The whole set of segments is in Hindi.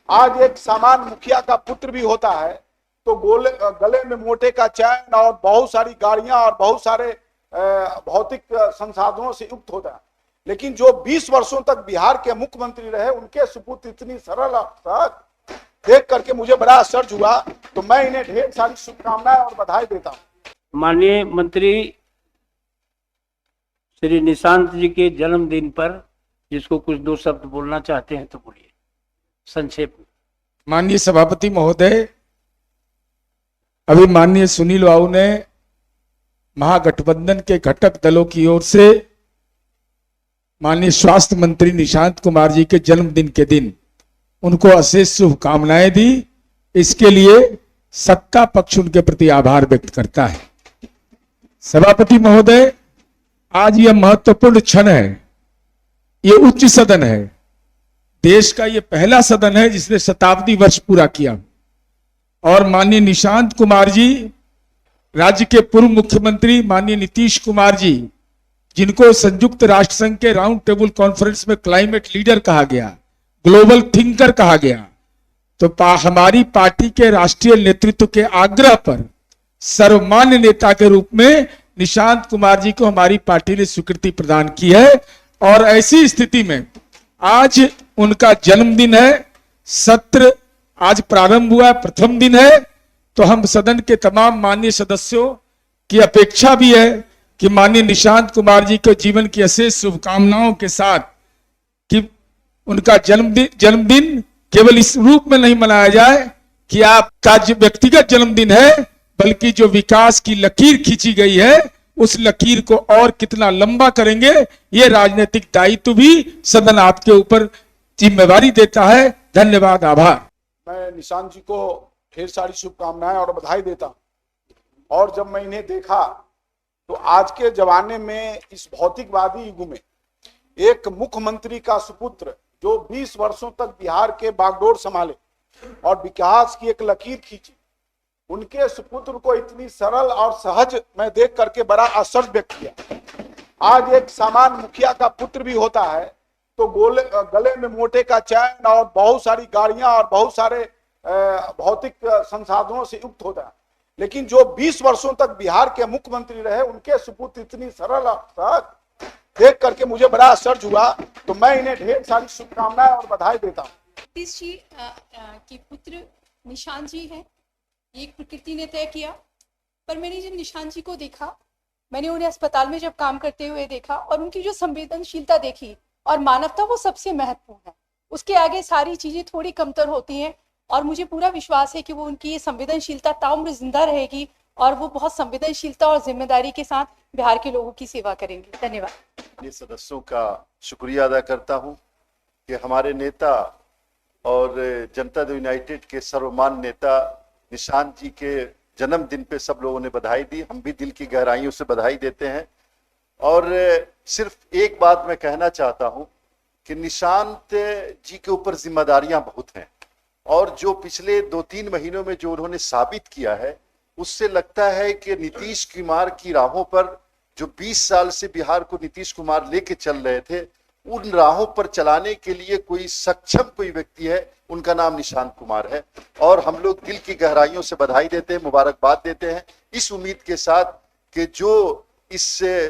आज एक सामान्य मुखिया का पुत्र भी होता है तो गले में मोटे का चैन और बहुत सारी गाड़ियां और बहुत सारे भौतिक संसाधनों से युक्त होता है, लेकिन जो 20 वर्षों तक बिहार के मुख्यमंत्री रहे उनके सुपुत्र इतनी सरल और सहज देख करके मुझे बड़ा आश्चर्य हुआ। तो मैं इन्हें ढेर सारी शुभकामनाएं और बधाई देता हूँ। माननीय मंत्री श्री निशांत जी के जन्मदिन पर जिसको कुछ दो शब्द बोलना चाहते हैं तो बोलिए संक्षेप में। माननीय सभापति महोदय, अभी माननीय सुनील बाबू ने महागठबंधन के घटक दलों की ओर से माननीय स्वास्थ्य मंत्री निशांत कुमार जी के जन्मदिन के दिन उनको अशेष शुभकामनाएं दी। इसके लिए सत्ता पक्ष उनके प्रति आभार व्यक्त करता है। सभापति महोदय, आज यह महत्वपूर्ण क्षण है। ये उच्च सदन है, देश का ये पहला सदन है जिसने शताब्दी वर्ष पूरा किया। और माननीय निशांत कुमार जी, राज्य के पूर्व मुख्यमंत्री माननीय नीतीश कुमार जी, जिनको संयुक्त राष्ट्र संघ के राउंड टेबल कॉन्फ्रेंस में क्लाइमेट लीडर कहा गया, ग्लोबल थिंकर कहा गया, तो हमारी पार्टी के राष्ट्रीय नेतृत्व के आग्रह पर सर्वमान्य नेता के रूप में निशांत कुमार जी को हमारी पार्टी ने स्वीकृति प्रदान की है। और ऐसी स्थिति में आज उनका जन्मदिन है, सत्र आज प्रारंभ हुआ, प्रथम दिन है, तो हम सदन के तमाम माननीय सदस्यों की अपेक्षा भी है कि माननीय निशांत कुमार जी के जीवन की अशेष शुभकामनाओं के साथ कि उनका जन्मदिन केवल इस रूप में नहीं मनाया जाए कि आपका जो व्यक्तिगत जन्मदिन है, बल्कि जो विकास की लकीर खींची गई है उस लकीर को और कितना लंबा करेंगे, ये राजनीतिक दायित्व भी सदन आपके ऊपर जिम्मेवारी देता है। धन्यवाद, आभार। मैं निशांत जी को ढेर सारी शुभकामनाएं और बधाई देता हूं। और जब मैं इन्हें देखा तो आज के जमाने में इस भौतिकवादी युग में एक मुख्यमंत्री का सुपुत्र जो 20 वर्षों तक बिहार के बागडोर संभाले और विकास की एक लकीर खींची, उनके सुपुत्र को इतनी सरल और सहज मैं देख करके बड़ा आश्चर्य व्यक्त किया। आज एक सामान्य मुखिया का पुत्र भी होता है तो गले में मोटे का चैन और बहुत सारी गाड़ियां और बहुत सारे भौतिक संसाधनों से युक्त होता है, लेकिन जो 20 वर्षों तक बिहार के मुख्यमंत्री रहे उनके सुपुत्र इतनी सरल और सहज देख करके मुझे बड़ा आश्चर्य हुआ। तो मैं इन्हें ढेर सारी शुभकामनाएं और बधाई देता हूँ। नीतीश जी के पुत्र निशांत जी हैं, एक प्रकृति ने तय किया। पर मैंने जब निशांत जी को देखा, मैंने उन्हें अस्पताल में जब काम करते हुए देखा और उनकी जो संवेदनशीलता देखी और मानवता, वो सबसे महत्वपूर्ण है। उसके आगे सारी चीजें थोड़ी कमतर होती हैं और मुझे पूरा विश्वास है कि वो उनकी ये संवेदनशीलता ताउम्र जिंदा रहेगी और वो बहुत संवेदनशीलता और जिम्मेदारी के साथ बिहार के लोगों की सेवा करेंगे। धन्यवाद। ये सदस्यों का शुक्रिया अदा करता हूं कि हमारे नेता और जनता दल यूनाइटेड के सर्वमान्य नेता निशांत जी के जन्मदिन पे सब लोगों ने बधाई दी। हम भी दिल की गहराइयों से बधाई देते हैं। और सिर्फ एक बात मैं कहना चाहता हूं कि निशांत जी के ऊपर जिम्मेदारियां बहुत हैं और जो पिछले 2-3 महीनों में जो उन्होंने साबित किया है, उससे लगता है कि नीतीश कुमार की राहों पर जो 20 साल से बिहार को नीतीश कुमार लेके चल रहे थे, उन राहों पर चलाने के लिए कोई सक्षम कोई व्यक्ति है, उनका नाम निशांत कुमार है। और हम लोग दिल की गहराइयों से बधाई देते हैं, मुबारकबाद देते हैं, इस उम्मीद के साथ कि जो इस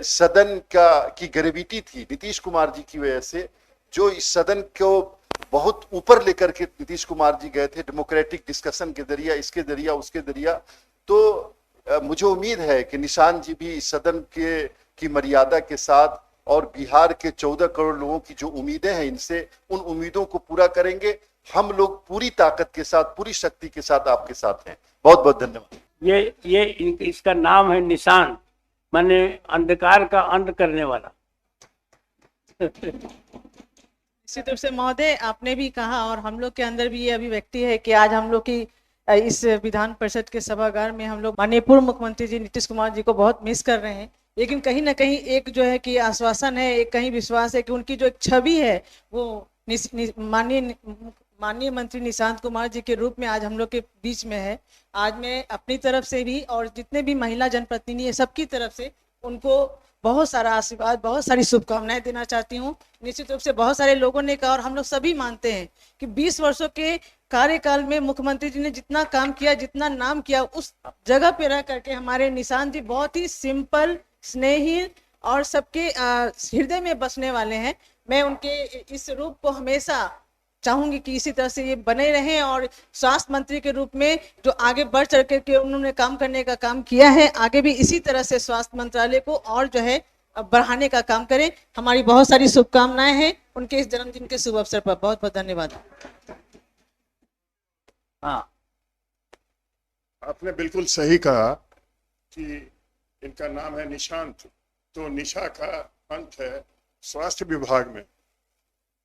सदन की ग्रेविटी थी नीतीश कुमार जी की वजह से, जो इस सदन को बहुत ऊपर लेकर के नीतीश कुमार जी गए थे डेमोक्रेटिक डिस्कशन के जरिए, इसके जरिए उसके जरिए, तो मुझे उम्मीद है कि निशांत जी भी इस सदन की मर्यादा के साथ और बिहार के 14 करोड़ लोगों की जो उम्मीदें हैं इनसे, उन उम्मीदों को पूरा करेंगे। हम लोग पूरी ताकत के साथ, पूरी शक्ति के साथ आपके साथ हैं। बहुत बहुत धन्यवाद। इसका नाम है निशांत, माने अंधकार का अंत करने वाला। निश्चित रूप से महोदय, आपने भी कहा और हम लोग के अंदर भी ये अभिव्यक्ति है कि आज हम लोग की इस विधान परिषद के सभागार में हम लोग माननीय पूर्व मुख्यमंत्री जी नीतीश कुमार जी को बहुत मिस कर रहे हैं, लेकिन कहीं ना कहीं एक जो है कि आश्वासन है, एक कहीं विश्वास है कि उनकी जो एक छवि है वो माननीय मंत्री निशांत कुमार जी के रूप में आज हम लोग के बीच में है। आज मैं अपनी तरफ से भी और जितने भी महिला जनप्रतिनिधि है सबकी तरफ से उनको बहुत सारा आशीर्वाद, बहुत सारी शुभकामनाएं देना चाहती हूँ। निश्चित रूप से बहुत सारे लोगों ने कहा और हम लोग सभी मानते हैं कि 20 वर्षों के कार्यकाल में मुख्यमंत्री जी ने जितना काम किया, जितना नाम किया, उस जगह पे रह करके हमारे निशांत जी बहुत ही सिंपल, स्नेही और सबके हृदय में बसने वाले हैं। मैं उनके इस रूप को हमेशा चाहूंगी कि इसी तरह से ये बने रहें और स्वास्थ्य मंत्री के रूप में जो आगे बढ़ चढ़ के उन्होंने काम करने का काम किया है, आगे भी इसी तरह से स्वास्थ्य मंत्रालय को और जो है बढ़ाने का काम करें। हमारी बहुत सारी शुभकामनाएं हैं उनके इस जन्मदिन के शुभ अवसर पर। बहुत बहुत धन्यवाद। हाँ, आपने बिल्कुल सही कहा कि इनका नाम है निशांत, तो निशा का अंत है स्वास्थ्य विभाग में,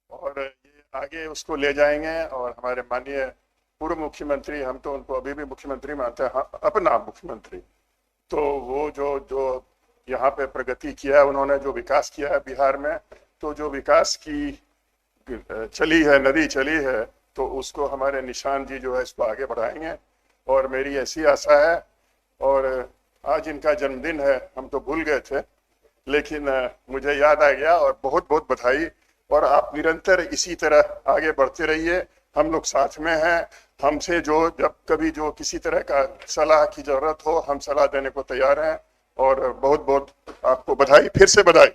और ये आगे उसको ले जाएंगे। और हमारे माननीय पूर्व मुख्यमंत्री, हम तो उनको अभी भी मुख्यमंत्री मानते हैं, अपना मुख्यमंत्री, तो वो जो यहाँ पे प्रगति किया है, उन्होंने जो विकास किया है बिहार में, तो जो विकास की चली है, नदी चली है, तो उसको हमारे निशांत जी जो है इसको आगे बढ़ाएंगे। और मेरी ऐसी आशा है, और आज इनका जन्मदिन है, हम तो भूल गए थे, लेकिन मुझे याद आ गया, और बहुत बहुत बधाई। और आप निरंतर इसी तरह आगे बढ़ते रहिए, हम लोग साथ में हैं। हमसे जो जब कभी जो किसी तरह का सलाह की जरूरत हो, हम सलाह देने को तैयार हैं। और बहुत बहुत आपको बधाई, फिर से बधाई।